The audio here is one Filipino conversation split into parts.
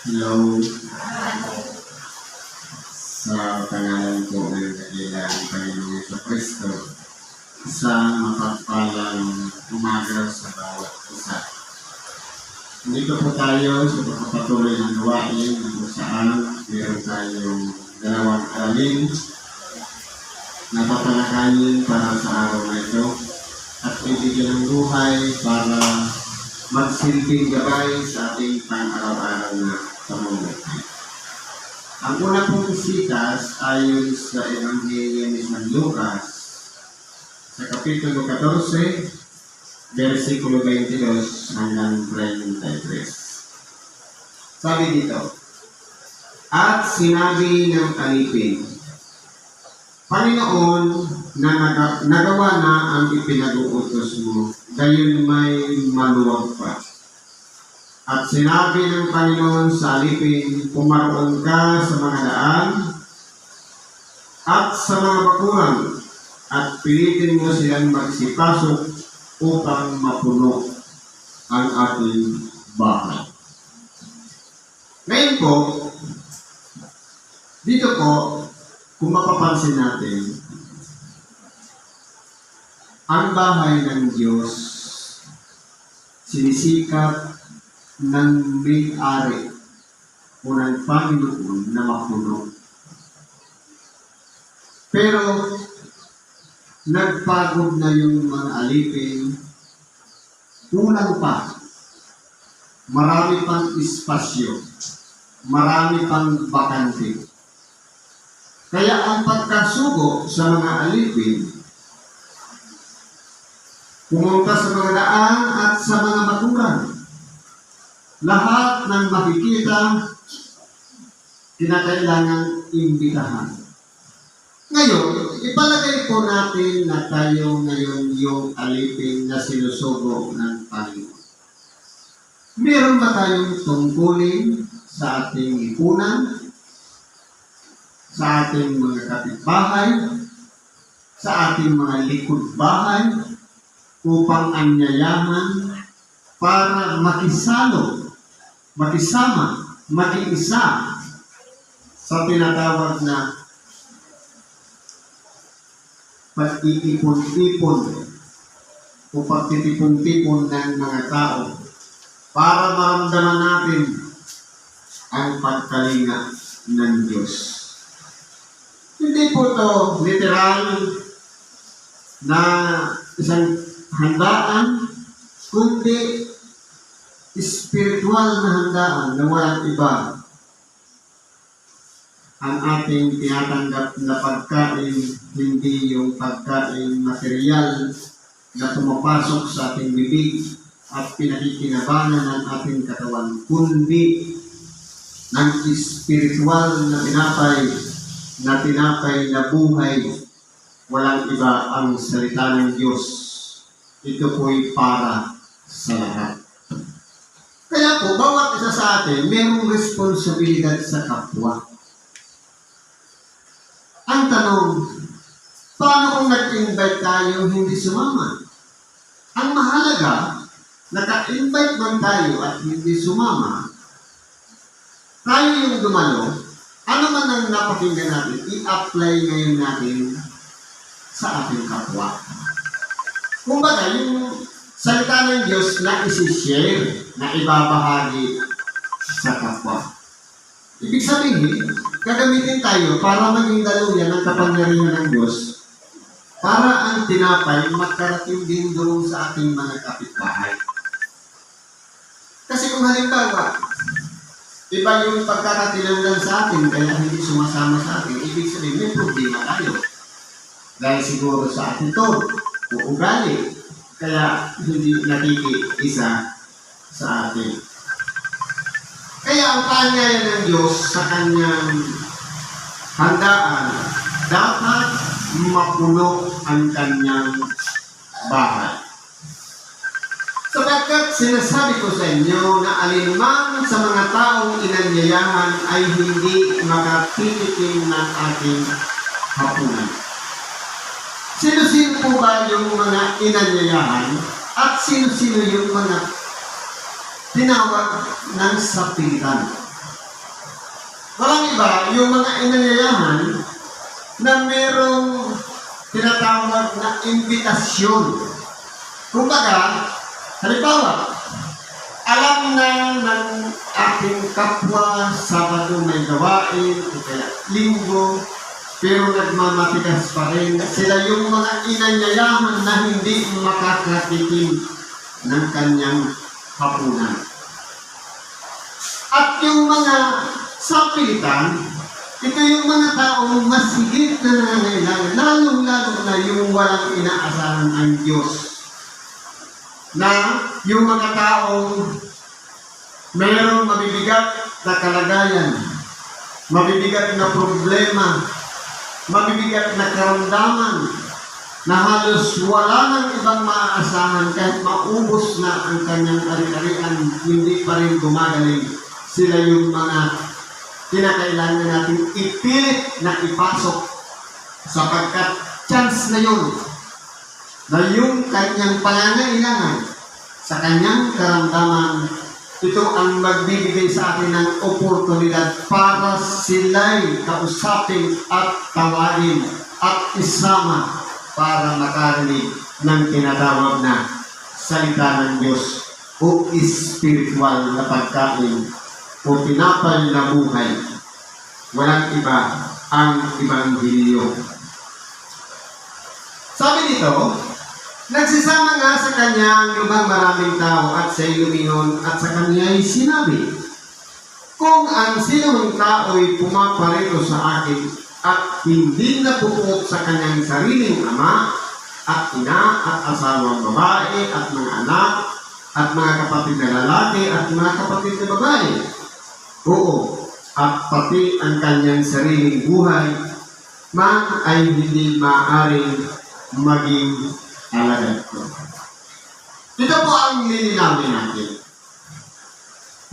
Hello, sa pangalan ko ng dakilang Panginoong Jesucristo, sa mapagpalang umaga sa bawat isa. Dito po tayo sa pagpapatuloy ng gawain kung saan meron tayong dalawang aralin na tatalakayin para sa araw na ito at bibigyan ng buhay para magsilbing gabay sa ating pang-araw-araw na pamumuhay. Ang una pong isitas ayon sa Ebanghelyo ni San Lucas sa Kapitulo 14, versikulo 22 hanggang 33. Sabi dito, at sinabi ng alipin, Panginoon, na nagawa na ang ipinag-uutos mo, gayon may maluwag pa. At sinabi ng Panginoon sa alipin, pumaroon ka sa mga daan at sa mga bakuran at pilitin mo silang magsipasok upang mapuno ang ating bahay. Ngayon po, dito po, kung mapapansin natin, ang bahay ng Diyos sinisikap ng may-ari o ng Panginoon na mapuno. Pero, nagpagod na yung mga alipin, kulang pa. Marami pang espasyo, marami pang bakante. Kaya ang pagkasugo sa mga alipin, pumunta sa mga daan at sa mga bakuran. Lahat ng makikita, kinakailangan imbitahan. Ngayon, ipalagay po natin na tayo ngayon yung alipin na sinusugo ng Panginoon. Meron ba tayong tungkulin sa ating lipunan, sa ating mga kapitbahay, sa ating mga likod bahay, upang anyayahan para makisama, makiisa sa tinatawag na pag-iipon-ipon o pagtitipon-tipon ng mga tao para maramdaman natin ang pagkalinga ng Diyos. Hindi po ito literal na isang handaan, kundi spiritual na handaan na walang iba. Ang ating tinatanggap na pagkain, hindi yung pagkain material na pumapasok sa ating bibig at pinakikinabangan ng ating katawan, kundi ng spiritual na tinapay na buhay. Walang iba ang salita ng Diyos. Ito po'y para sa lahat. Kaya po, bawat isa sa atin, mayroong responsibilidad sa kapwa. Ang tanong, paano kung nag-invite tayo hindi sumama? Ang mahalaga, naka-invite man tayo at hindi sumama, tayo yung dumalo, ano man ang napakinggan natin, i-apply ngayon natin sa ating kapwa. Kumbaga, yung salita ng Diyos na isi-share, na ibabahagi sa kapwa. Ibig sabihin, gagamitin tayo para maging daluyan ng kapangyarihan ng Diyos para ang tinapay magkarating din doon sa ating mga kapitbahay. Kasi kung halimbawa, iba yung pagkakatinanggal sa atin kaya hindi sumasama sa atin, ibig sabihin may problema tayo. Dahil siguro sa atin to, o ugali, kaya hindi nakikisa sa atin. Kaya ang pangyayari ng Diyos sa kanyang handaan, dapat mapuno ang kanyang bahay. Sapagkat sinasabi ko sa inyo na alinman sa mga taong inanyayahan ay hindi makatitikim ng ating hapunan. Sino-sino po ba yung mga inanyayahan at sino-sino yung mga tinawag ng sapilitan? Walang iba, yung mga inanyayahan na merong tinatawag na imbitasyon. Kumbaga, halimbawa, alam na ng ating kapwa Sabado may gawain, o kaya Linggo, pero nagmamatigas pa rin. Sila yung mga inanyayahan na hindi makakatikim ng kanyang hapunan. At yung mga sapilitan, ito yung mga taong mas higit na nangangailangan, lalong-lalo na yung walang inaasahan ang Diyos. Na yung mga taong mayroong mabibigat na kalagayan, mabibigat na problema, mabibigat na karamdaman, na halos wala nang ibang maaasahan kahit maubos na ang kanyang ari-arian, hindi pa rin gumagaling. Sila yung mga kinakailangan natin ipilit na ipasok sapagkat chance na yun na yung kanyang pangangailangan sa kanyang karamdaman, ito ang magbibigay sa atin ng oportunidad para sila'y kausapin at tawagin at isama para makarinig ng tinatawag na salita ng Diyos o spiritual na pagkain o tinapay na buhay. Walang iba ang Ebanghelyo. Sabi dito, nagsisama nga sa kanya ang lubhang maraming tao at sa lumingon at sa kanya'y sinabi, kung ang sinumang tao'y pumaparito sa akin at hindi napupuot sa kanyang sariling ama at ina at asawang babae at mga anak at mga kapatid na lalaki at mga kapatid na babae, oo, at pati ang kanyang sariling buhay, man ay hindi maaaring maging alagad ko. Ito po ang lilinawin natin.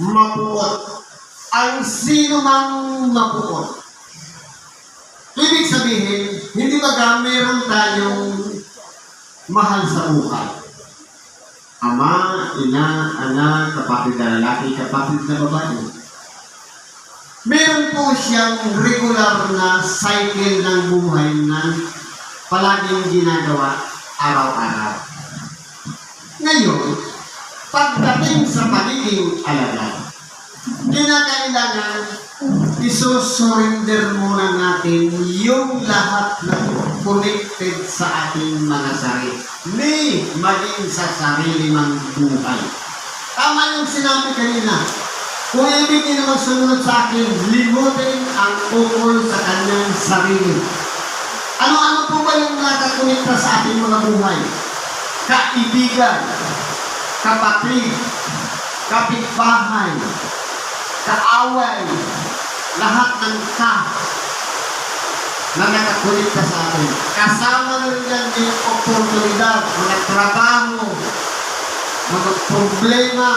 Mapuot. Ang sino mang mapuot. Ibig sabihin, hindi ba meron tayong mahal sa buhay? Ama, ina, anak, kapatid na lalaki, kapatid na babae. Meron po siyang regular na cycle ng buhay na palaging ginagawa araw-araw. Ngayon, pagdating sa pagiging alagad, kinakailangan isosurrender muna natin yung lahat na connected sa ating mga sarili, maging sa sarili mang buhay. Tama yung sinabi kanina, kung ibig niyo magsunod sa akin, limutin ang ukol sa kanyang sarili. Ano-ano po ba yung nakakonekta sa ating mga buhay? Kaibigan, kapatid, kapitbahay, kaaway, lahat ng na nakakonekta sa atin. Kasama na rin yan yung oportunidad, mga trabaho, mga problema,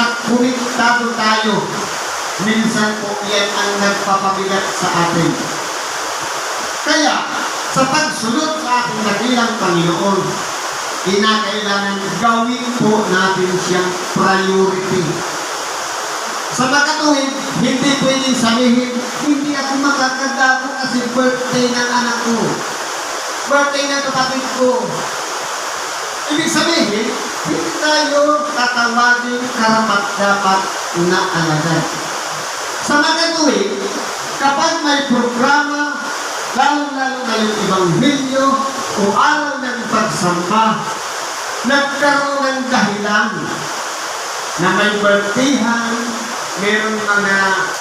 nakonektado tayo. Minsan po yan ang nagpapabigat sa atin. Kaya, sa pagsunod sa ating dakilang Panginoon, kinakailangan gawin po natin siyang priority. Sa makatuwid, hindi pwedeng sabihin, hindi ako makakadako kasi birthday ng anak ko. Birthday ng kapatid ko. Ibig sabihin, hindi tayo tatawagin karapat-dapat na alagad. Sa makatuwid, kapag may programa, lalo-lalo na yung Ebanghelyo o araw ng pagsamba, nagkaroon ng dahilan na may birthdayan, meron mga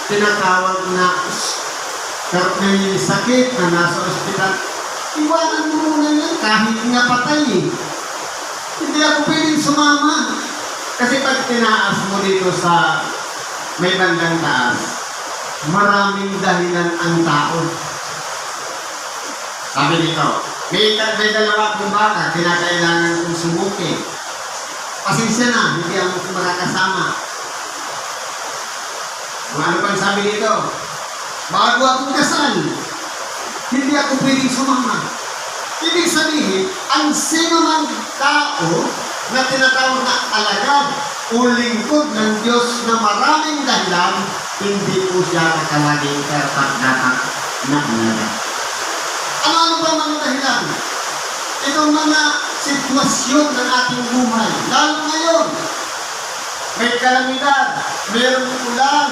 tinatawag na may sakit na nasa ospital. Iwanan mo muna yan kahit nga patay eh. Hindi ako pwedeng sumama. Kasi pag tinaas mo dito sa may bandang taas, maraming dahilan ang tao. Sabi dito, may dalawa akong bata, kinakailangan kong sumuki. Pasensya na, hindi ako makakasama. Ano pang sabi dito? Bago akong kasal, hindi ako pwedeng sumama. Ibig sabihin, ang sino mang tao na tinatawag na alagad o lingkod ng Diyos na maraming dahilan, hindi po siya kakalaging karapat-dapat na alaga. Ano ba mga dahilan? Itong mga sitwasyon ng ating buhay, lalo ngayon, may kalamidad, mayroong ulan,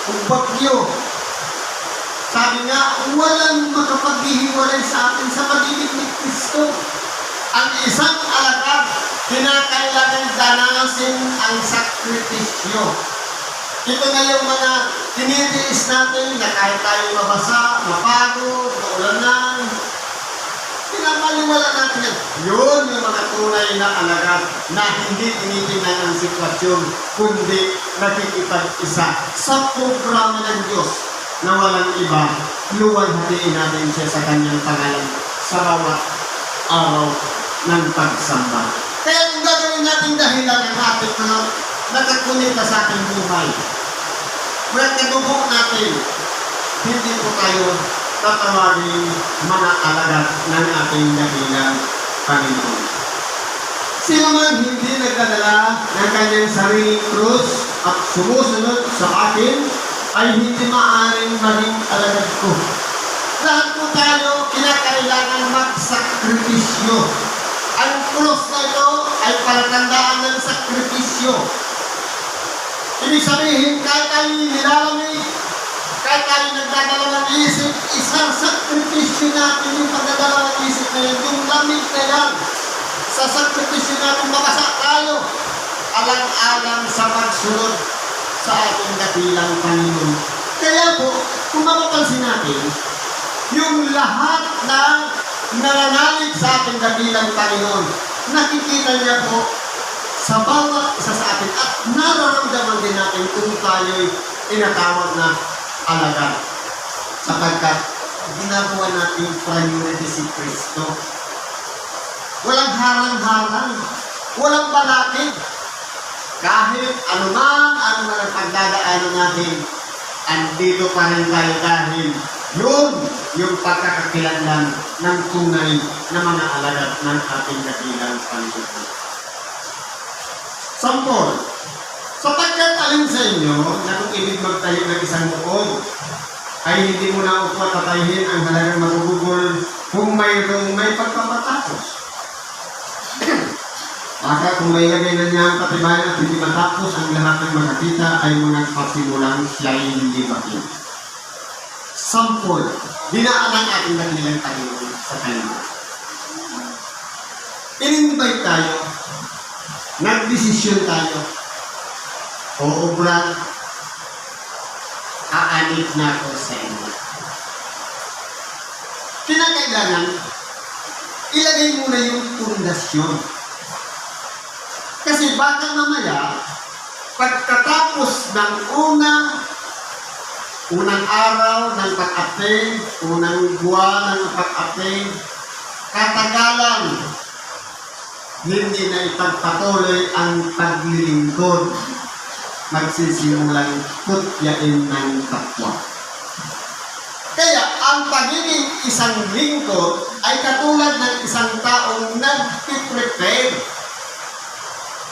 o bagyo. Sabi nga, walang makapaghihiwalay sa atin sa pag-ibig ni Kristo. Ang isang alagad, kinakailangan danasin ang sakripisyo. Ito na yung mga tinitiis natin na kahit tayo mabasa, mapagod, maulanan, pinapaliwala natin yan. Yun yung mga tunay na alagad na hindi tinitingnan ang sitwasyon, kundi nakikipag-isa sa programa ng Diyos na walang iba, luwalhatiin natin siya sa kanyang pangalan sa bawat araw ng pagsamba. Kaya kung gagawin natin dahilan ang ating mga nakakunita sa ating buhay, kung kadugo natin, hindi po tayo tatawagin mga alagad ng ating dahilang Panginoon. Sino man hindi nagdadala ng kanyang sariling krus at sumusunod sa akin, ay hindi maaaring maging alagad ko. Lahat po tayo kinakailangan magsakripisyo. Ang krus na ito ay palatandaan ng sakripisyo. Ibig sabihin, kahit tayo nilalamig, kahit tayo nagdadala ng isip, isang sakripisyo natin yung pagdadala ng isip na yan, yung lamig na yan. Sa sakripisyo natin, mabasa tayo, alang-alang sa pagsunod sa ating dakilang Panginoon. Kaya po, kung mapapansin natin, yung lahat ng nananalig sa ating dakilang Panginoon, nakikita niya po sa bawat isa sa atin at nararamdaman din natin kung tayo'y tinatawag na alagad. Sapagkat ginagawa natin priority si Kristo. Walang harang-harang, walang balakid. Kahit anuman ang pagdadaanan natin, andito pa rin tayo dahil yun yung pagkakakilanlan ng tunay na mga alagad ng ating dakilang Panginoon. Sampol, sapagkat alin sa inyo na kung ibig magtayo ng isang bukod, ay hindi mo na upot patayin ang halagang magugugol kung mayroong may pagpapatapos. Baka kung may lagay na niya ang patibayan at hindi matapos ang lahat ng makakita ay munang pasimulang siya'y hindi bakit. Sampol, dinaan ang ating dakilang Panginoon sa kanya. In-invite tayo, nagdesisyon tayo, o brad, aanit na ako sa inyo. Kinakailangan, ilagay muna yung pundasyon. Kasi baka mamaya, pagkatapos ng unang araw ng pag-attend, unang buwan ng pag-attend, katagalan, hindi na ipagpatuloy ang paglilingkod, magsisimulang kutyain ng kapwa. Kaya ang pagiging isang lingkod ay katulad ng isang taong nag-prepare.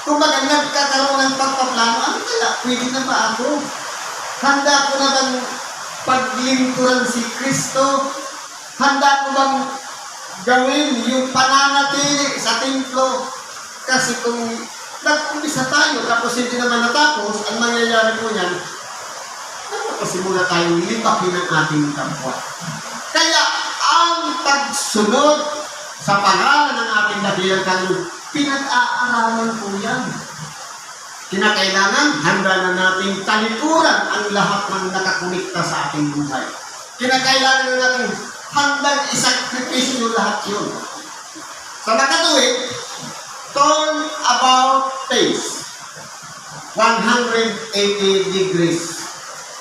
Kumbaga nagkakaroon ng pagpaplano, ano kaya? Pwede na ba ako? Handa ko na bang paglingkuran si Kristo? Handa ko bang gawin yung pananatili sa templo? Kasi kung nag-umpisa tayo, tapos hindi naman natapos, ang mangyayari po niyan, nagpasimula tayong lipakin ang ating kapwa. Kaya, ang pagsunod sa pangalan ng ating dakilang Panginoon, pinag-aaralan po yan. Kinakailangan, handa na nating talikuran ang lahat ng nakakunikta sa ating buhay. Kinakailangan na natin handang isakripisyo lahat yun. Sa makatuwid, turn about face. 180 degrees.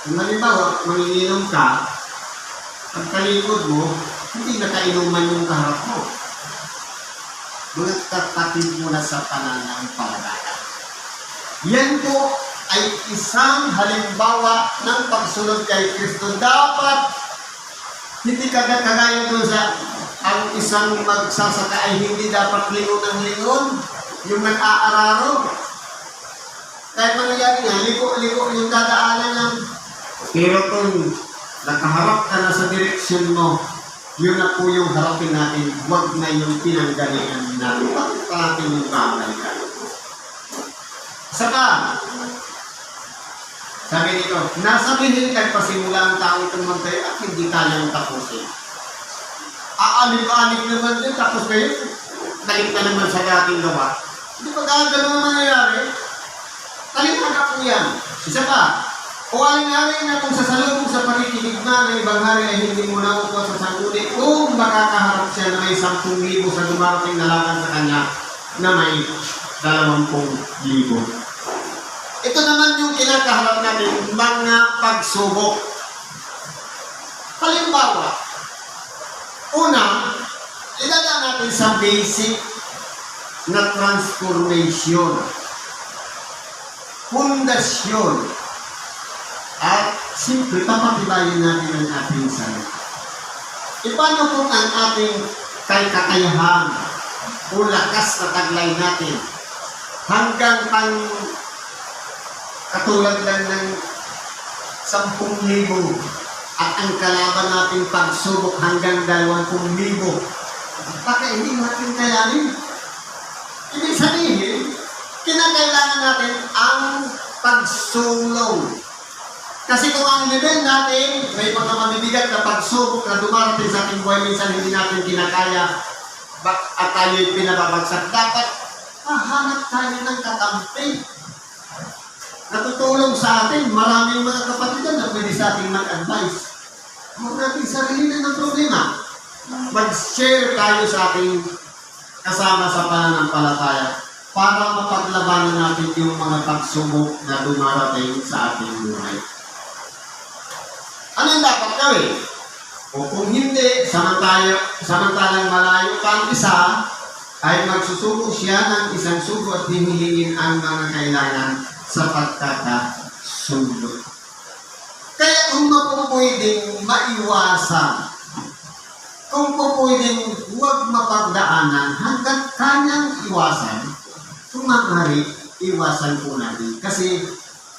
Kung halimbawa, manginginom ka, ang talikod mo, hindi nakainuman yung kaharap mo. Magtatapid muna sa pananampalataya. Yan po ay isang halimbawa ng pagsunod kay Kristo. Dapat hindi kagaya doon sa ang isang magsasaka ay hindi dapat lingon ng lingon, yung nag-aararo. Kahit mangyayari nga, liko-liko yung dadaanan ng Pero kung nakaharap ka na sa direksyon mo, yun na po yung harapin natin, huwag na yung pinanggalingan natin. Bakit pa natin yung babalikan? Saka, sabi nito, nasa binhintag pasimula ang taong tumantay at hindi kayang tapusin. Aalip-alip naman din, tapos kayo, balik na naman sa dating gawa. Hindi pa gagawin ang mangyayari. Talinaga po yan. Isa pa, o alin-alin na kung sasalubong sa pakikinig na ng ibang hari ay hindi mo nakukuha sa sangguni kung makakaharap siya na may 10,000 sa dumarating na laban sa kanya na may 20,000. Ito naman yung kinakaharap natin, mga pagsubok. Halimbawa, una, ilagay natin sa basic na transformation, pundasyon, at siyempre papatibayin natin ang ating sarili. Paano kung ang ating kakayahan o lakas na taglay natin hanggang pang katulad lang ng 10,000 at ang kalaban nating pagsubok hanggang 20,000. Baka hindi natin kayanin. Ibig sabihin, kinakailangan natin ang pagsulong. Kasi kung ang level natin, may mga mabibigat na pagsubok na dumarating sa ating buhay, minsan hindi natin kinakaya at tayo'y pinababagsak, dapat mahanap tayo ng katampi. Natutulong sa atin, maraming mga kapatid na pwede sa ating mag-advise. Huwag natin sarili ng problema. Mag-share tayo sa ating kasama sa pananampalataya para mapaglabanan natin yung mga pagsubok na dumarating sa ating buhay. Ano yung dapat gawin? O kung hindi, samantalang malayo pa ang isa, ay magsusubo siya ng isang sugo at hinihingin ang mga kailangan sa pagkakasundo. Kaya kung mapupwedeng maiwasan, kung pupwedeng huwag mapagdaanan hanggang kanyang iwasan, kung maaari, iwasan po natin. Kasi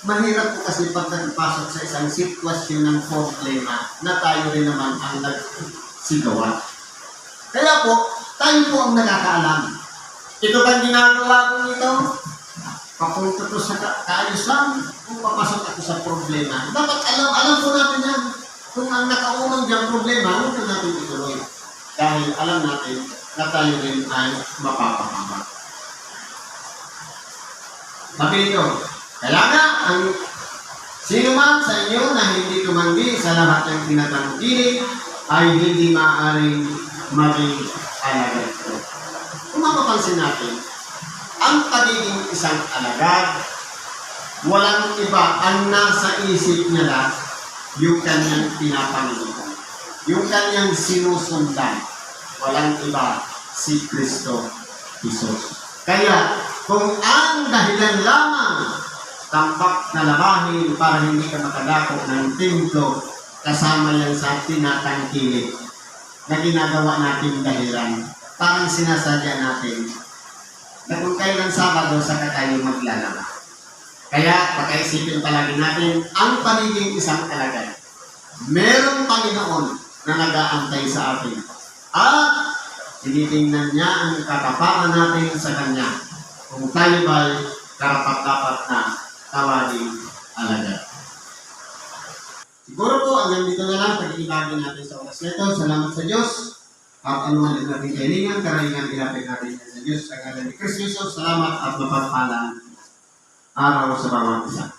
mahirap po kasi pag nagpasok sa isang sitwasyon ng problema na tayo rin naman ang nagsigawa. Kaya po, tayo po ang nakakaalam. Ito bang ginagawa ko nito? Papunta ko sa kaayusan kung papasok ako sa problema. Dapat alam po natin yan. Kung ang nakaunang diyang problema, huwag na natin ituloy. Dahil alam natin na tayo rin ay mapapahama. Sabi nito, kailangan ang sino man sa inyo na hindi tumanggi sa lahat ng tinatangkilik ay hindi maaaring maging alagad ko. Kung mapapansin natin, ang pagiging isang alagad, walang iba ang nasa isip niya lang, yung kanyang pinapangilitan, yung kanyang sinusundan, walang iba si Kristo Jesus. Kaya, kung ang dahilan lamang tampak na labahin para hindi ka makadako ng templo, kasama yan sa tinatangkilik na ginagawa natin dahilan, parang sinasadya natin na kung kailan Sabado saka tayo maglalaba. Kaya pagkaisipin palagi natin ang pagiging isang alagad. Merong Panginoon na nag-aantay sa atin at tinitingnan niya ang katapatan natin sa Kanya kung tayo ba'y karapat-dapat na tawaging alagad. Siguro po hanggang dito na lang pag-ibagin natin sa oras nito. Salamat sa Diyos. At anuman ang nating kailangan, karahingan ilapit natin sa Diyos. Sa ngalan ni Kristo Jesus, salamat at mapagpalang araw sa bawat isa.